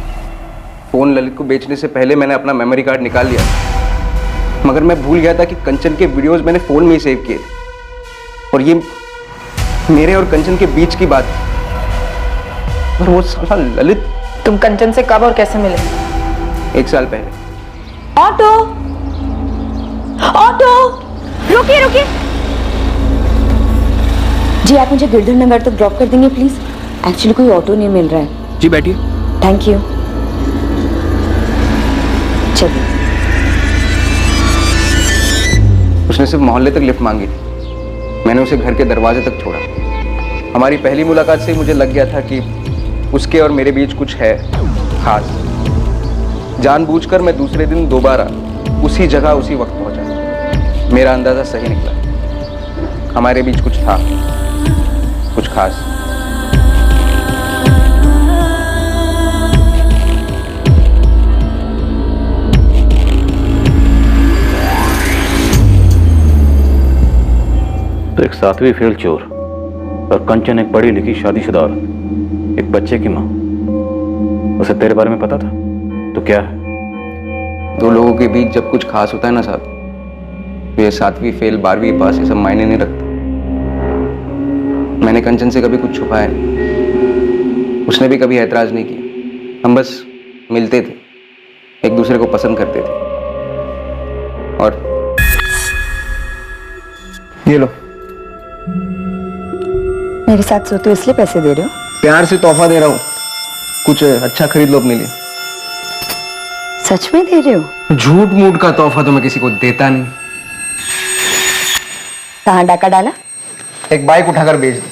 फोन ललित को बेचने से पहले मैंने अपना मेमोरी कार्ड निकाल लिया, मगर मैं भूल गया था कि कंचन के वीडियोस मैंने फोन में ही सेव किए थे, और ये मेरे और कंचन के बीच की बात थी। और वो साला ललित। तुम कंचन से कब और कैसे मिले? 1 साल पहले। ऑटो, ऑटो, रुकिए। जी आप मुझे गिरधर नगर तक ड्रॉप कर देंगे प्लीज? एक्चुअली कोई ऑटो नहीं मिल रहा है। जी बैठिए। Thank you. चलिए। उसने सिर्फ मोहल्ले तक लिफ्ट मांगी थी, मैंने उसे घर के दरवाजे तक छोड़ा। हमारी पहली मुलाकात से ही मुझे लग गया था कि उसके और मेरे बीच कुछ है खास। जानबूझकर मैं दूसरे दिन दोबारा उसी जगह उसी वक्त पहुंचा। मेरा अंदाजा सही निकला, हमारे बीच कुछ था, कुछ खास। तो एक 7वीं फेल चोर और कंचन एक पढ़ी लिखी शादीशुदा औरत, एक बच्चे की माँ, उसे तेरे बारे में पता था? तो क्या है? दो लोगों के बीच जब कुछ खास होता है ना साहब, तो ये 7वीं फेल 12वीं पास ये सब मायने नहीं रखता। मैंने कंचन से कभी कुछ छुपाया नहीं, उसने भी कभी ऐतराज नहीं किया। हम बस मिलते थे, एक दूसरे को पसंद करते थे। और ये लो, मेरे साथ सोते हो इसलिए पैसे दे रहे हो? प्यार से तोहफा दे रहा हूँ, कुछ अच्छा खरीद लो अपने लिए। सच में दे रहे हो? झूठ मूठ का तोहफा तो मैं किसी को देता नहीं। कहाँ डाका डाला? एक बाइक उठाकर बेच दो।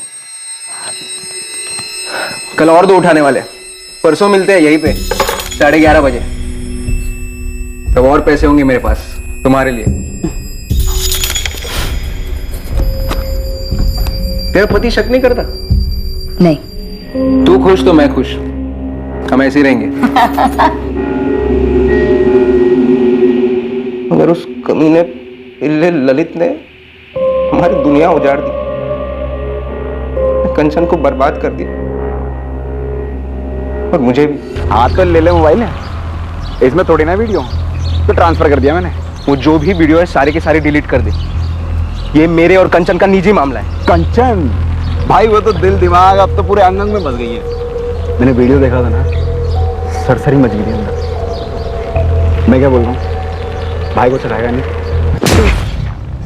कल और 2 उठाने वाले, परसों मिलते हैं यहीं पे 11:30 बजे। तब और पैसे होंगे मेरे पास तुम्हारे लिए। तेरा पति शक नहीं करता? नहीं। तू खुश तो मैं खुश, हम ऐसे ही रहेंगे। मगर उस कमीने पिल्ले ललित ने हमारी दुनिया उजाड़ दी, कंचन को बर्बाद कर दी और मुझे भी। हाँ तो ले ले मोबाइल है, इसमें थोड़ी ना वीडियो तो ट्रांसफर कर दिया मैंने। वो जो भी वीडियो है सारे के सारे डिलीट कर दे। ये मेरे और कंचन का निजी मामला है। कंचन भाई वो तो दिल दिमाग अब तो पूरे अंग अंग में बस गई है। मैंने वीडियो देखा था ना, सरसरी मच गई थी अंदर। मैं क्या बोल रहा हूँ, भाई को चढ़ाएगा नहीं।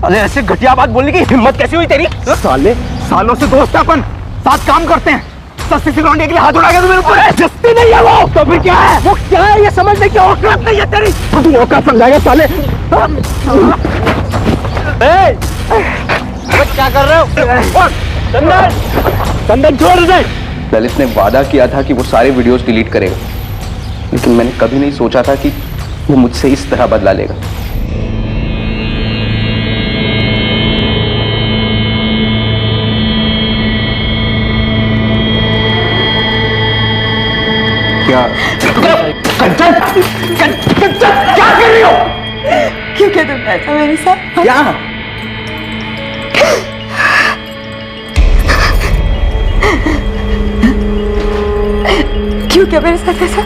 अरे ऐसे घटिया बात बोलने की हिम्मत कैसी हुई तेरी? साले सालों से दोस्त है अपन, साथ काम करते हैं। सस्ती सी लौंडिया के लिए हाथ उड़ा गया तो मेरे ऊपर जस्ती नहीं है वो। तो फिर क्या है? वो क्या है ये समझने की औकात नहीं है तेरी। तू औकात समझाएगा साले। क्या कर रहे हो? चंदन छोड़ दे। ललित ने वादा किया था कि वो सारे वीडियोस डिलीट करेगा, लेकिन मैंने कभी नहीं सोचा था कि वो मुझसे इस तरह बदला लेगा। क्या कंचन क्या कर रही हो? क्यों क्या तुम ऐसा मेरे साथ? क्या? क्यों क्या मेरे साथ ऐसा?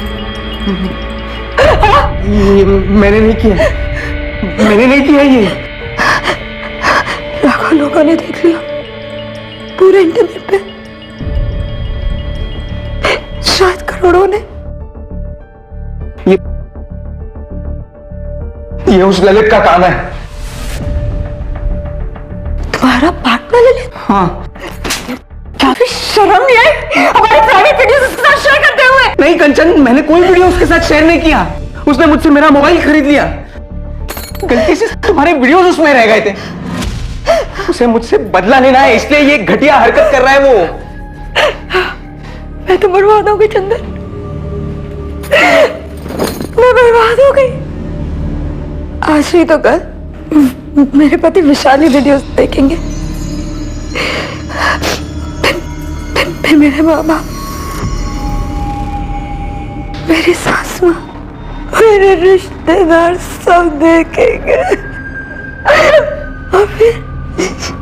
ये मैंने नहीं किया, मैंने नहीं किया ये। लाखों लोगों ने देख लिया पूरे इंटरनेट पे, शायद करोड़ों ने। ये उस ललित का काम है। तुम्हारा पार्टनर ललित? हाँ। काफी शर्म नहीं आई हमारी प्राइवेट वीडियोस उसके साथ शेयर करते हुए? नहीं कंचन, मैंने कोई वीडियो उसके साथ शेयर नहीं किया। उसने मुझसे मेरा मोबाइल खरीद लिया, गलती से तुम्हारे वीडियोस उसमें रह गए थे। उसे मुझसे बदला लेना है, इसलिए ये घटिया हरकत कर रहा है वो। मैं तो बर्बाद हो गई चंदन, मैं बर्बाद हो गई। आज ही तो कल मेरे पति विशाली वीडियोस देखेंगे, फिर मेरे माँ बाप, मेरी सास माँ, मेरे रिश्तेदार सब देखेंगे। और फिर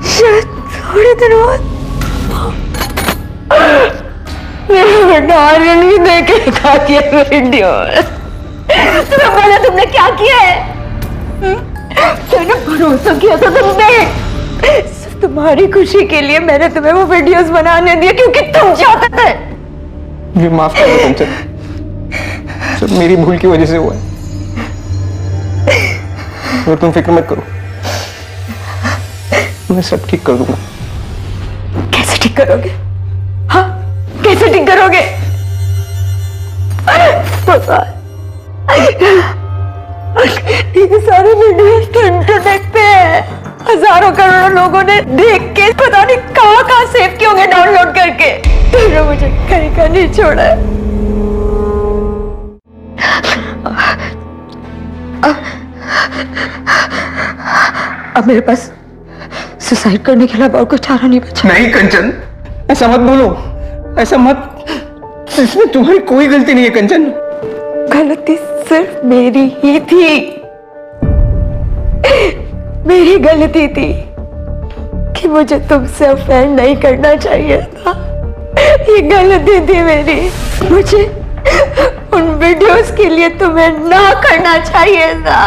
शायद थोड़े दिन बाद मेरा बेटा आर्यन भी देखेगा ये वीडियो। तुम्हें बोला तुमने क्या किया है? मैंने भरोसा किया था तुमने, सिर्फ तुम्हारी खुशी के लिए मैंने तुम्हें वो वीडियोस बनाने दिए क्योंकि तुम चाहते थे। ये माफ कर दो कंचन, सब मेरी भूल की वजह से हुआ है। और तुम फिक्र मत करो, मैं सब ठीक कर दूंगा। कैसे ठीक करोगे? हाँ, कैसे ठीक करोगे? पता ये सारे वीडियोस तो इंटरनेट पे है, हजारों करोड़ों लोगों ने देख के पता नहीं कहाँ कहाँ सेव किए होंगे डाउनलोड करके। तुमने मुझे कहीं का नहीं छोड़ा है। अब मेरे पास सुसाइड करने के अलावा और कोई चारा नहीं बचा। नहीं कंचन, ऐसा मत बोलो, ऐसा मत। इसमें तुम्हारी कोई गलती नहीं है कंचन। गलती सिर्फ मेरी ही थी, मेरी गलती थी। कि मुझे तुमसे अफेयर नहीं करना चाहिए था। ये गलती थी मेरी। मुझे उन वीडियोस के लिए तुम्हें ना करना चाहिए था।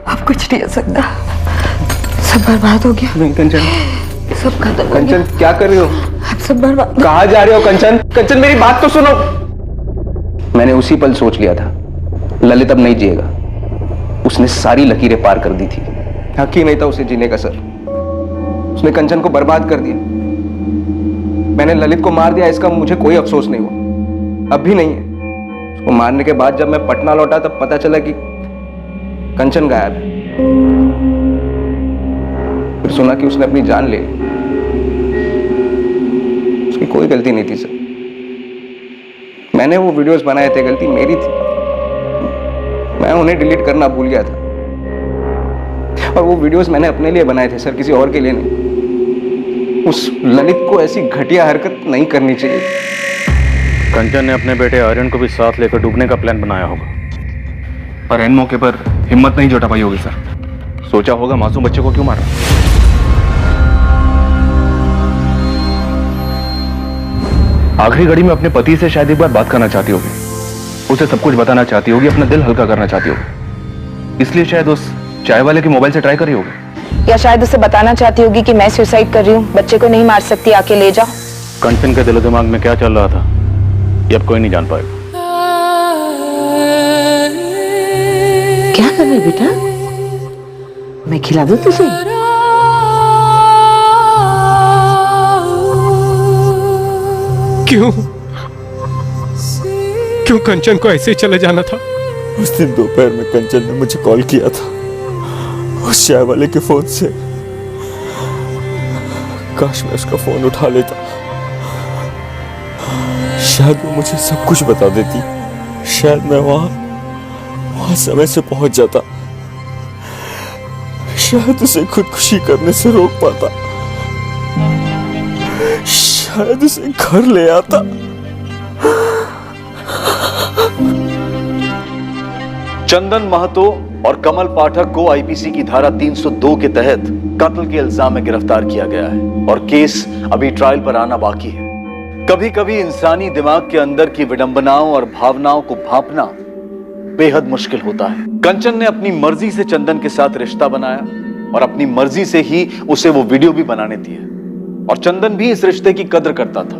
अब कुछ नहीं हो सकता, सब बर्बाद हो गया। नहीं कंचन, सब खत्म हो गया। कंचन क्या कर रही हो? अब सब बर्बाद। कहाँ जा रहे हो कंचन? कंचन मेरी बात तो सुनो। मैंने उसी पल सोच लिया था ललित अब नहीं जिएगा। उसने सारी लकीरें पार कर दी थी। हक ही नहीं था उसे जीने का सर। उसने कंचन को बर्बाद कर दिया। मैंने ललित को मार दिया, इसका मुझे कोई अफसोस नहीं हुआ, अब भी नहीं है। उसको मारने के बाद जब मैं पटना लौटा तब पता चला कि कंचन गायब है। फिर सुना कि उसने अपनी जान ले ली। उसकी कोई गलती नहीं थी सर। मैंने वो वीडियोस बनाए थे, गलती मेरी थी। मैं उन्हें डिलीट करना भूल गया था। और वो वीडियोस मैंने अपने लिए बनाए थे सर, किसी और के लिए नहीं। उस ललित को ऐसी घटिया हरकत नहीं करनी चाहिए। कंचन ने अपने बेटे आर्यन को भी साथ लेकर डूबने का प्लान बनाया होगा, पर इन मौके पर हिम्मत नहीं जुटा पाई होगी सर। सोचा होगा मासूम बच्चे को क्यों मारा। आखिरी घड़ी में अपने पति से शायद एक बार बात करना चाहती होगी, उसे सब कुछ बताना चाहती होगी, अपना दिल हल्का करना चाहती होगी, इसलिए शायद उस चाय वाले के मोबाइल से ट्राई कर रही होगी। या शायद उसे बताना चाहती होगी कि मैं सुसाइड कर रही हूँ, बच्चे को नहीं मार सकती, आके ले जाओ। कंचन के दिलो दिमाग में क्या चल रहा था ये अब कोई नहीं जान पाएगा। क्या कर रही बेटा? मैं खिला दूं तुझे? क्यों क्यों कंचन को ऐसे ही चले जाना था? उस दिन दोपहर में कंचन ने मुझे कॉल किया था उस चाय वाले के फोन से। काश मैं उसका फोन उठा लेता, शायद वो मुझे सब कुछ बता देती। शायद मैं वहां समय से पहुंच जाता। शायद उसे खुदकुशी करने से रोक पाता। शायद उसे घर ले आता। चंदन महतो और कमल पाठक को आईपीसी की धारा 302 के तहत कत्ल के इल्जाम में गिरफ्तार किया गया है और केस अभी ट्रायल पर आना बाकी है। कभी कभी इंसानी दिमाग के अंदर की विडंबनाओं और भावनाओं को भांपना बेहद मुश्किल होता है। कंचन ने अपनी मर्जी से चंदन के साथ रिश्ता बनाया और अपनी मर्जी से ही उसे वो वीडियो भी बनाने दिए और चंदन भी इस रिश्ते की कद्र करता था।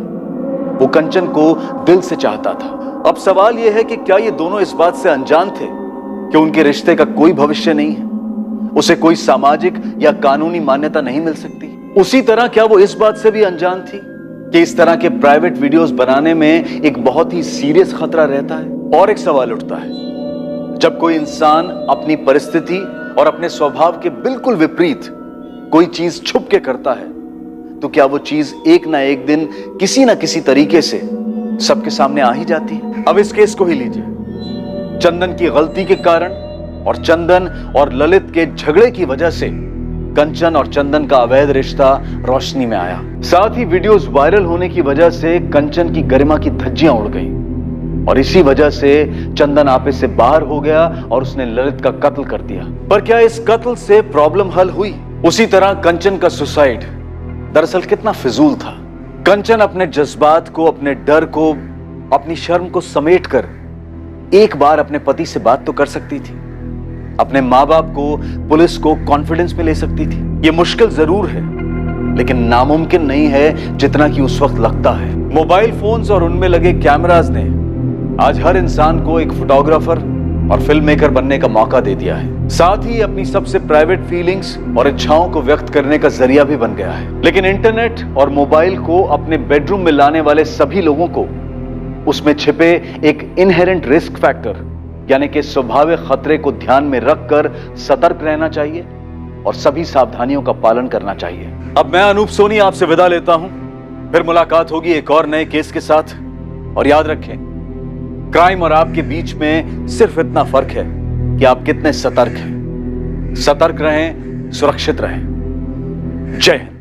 वो कंचन को दिल से चाहता था। अब सवाल यह है कि क्या ये दोनों इस बात से अनजान थे कि उनके रिश्ते का कोई भविष्य नहीं है, उसे कोई सामाजिक या कानूनी मान्यता नहीं मिल सकती। उसी तरह क्या वो इस बात से भी अनजान थी कि इस तरह के प्राइवेट वीडियोस बनाने में एक बहुत ही सीरियस खतरा रहता है। और एक सवाल उठता है, जब कोई इंसान अपनी परिस्थिति और अपने स्वभाव के बिल्कुल विपरीत कोई चीज छुप के करता है तो क्या वो चीज एक ना एक दिन किसी ना किसी तरीके से सबके सामने आ ही जाती है। अब इस केस को ही लीजिए। चंदन की गलती के कारण और चंदन और ललित के झगड़े की वजह से कंचन और चंदन का अवैध रिश्ता रोशनी में आया। साथ ही वीडियोस वायरल होने की वजह से कंचन की गरिमा की धज्जियां उड़ गईं और इसी वजह से चंदन आपे से बाहर हो गया और उसने ललित का कत्ल कर दिया। पर क्या इस कत्ल से प्रॉब्लम हल हुई? उसी तरह कंचन का सुसाइड दरअसल कितना फिजूल था। कंचन अपने जज्बात को, अपने डर को, अपनी शर्म को समेटकर एक बार अपने पति से बात तो कर सकती थी, अपने माँ बाप को, पुलिस को कॉन्फिडेंस में ले सकती थी। यह मुश्किल जरूर है लेकिन नामुमकिन नहीं है जितना कि उस वक्त लगता है। मोबाइल फोन्स और उनमें लगे कैमरास ने आज हर इंसान को एक फोटोग्राफर और फिल्म मेकर बनने का मौका दे दिया है। साथ ही अपनी सबसे प्राइवेट फीलिंग्स और इच्छाओं को व्यक्त करने का जरिया भी बन गया है। लेकिन इंटरनेट और मोबाइल को अपने बेडरूम में लाने वाले सभी लोगों को उसमें छिपे एक इनहेरेंट रिस्क फैक्टर यानी कि स्वाभाविक खतरे को ध्यान में रखकर सतर्क रहना चाहिए और सभी सावधानियों का पालन करना चाहिए। अब मैं अनूप सोनी आपसे विदा लेता हूं, फिर मुलाकात होगी एक और नए केस के साथ। और याद रखें, क्राइम और आपके बीच में सिर्फ इतना फर्क है कि आप कितने सतर्क हैं। सतर्क रहें, सुरक्षित रहें। जय हिंद।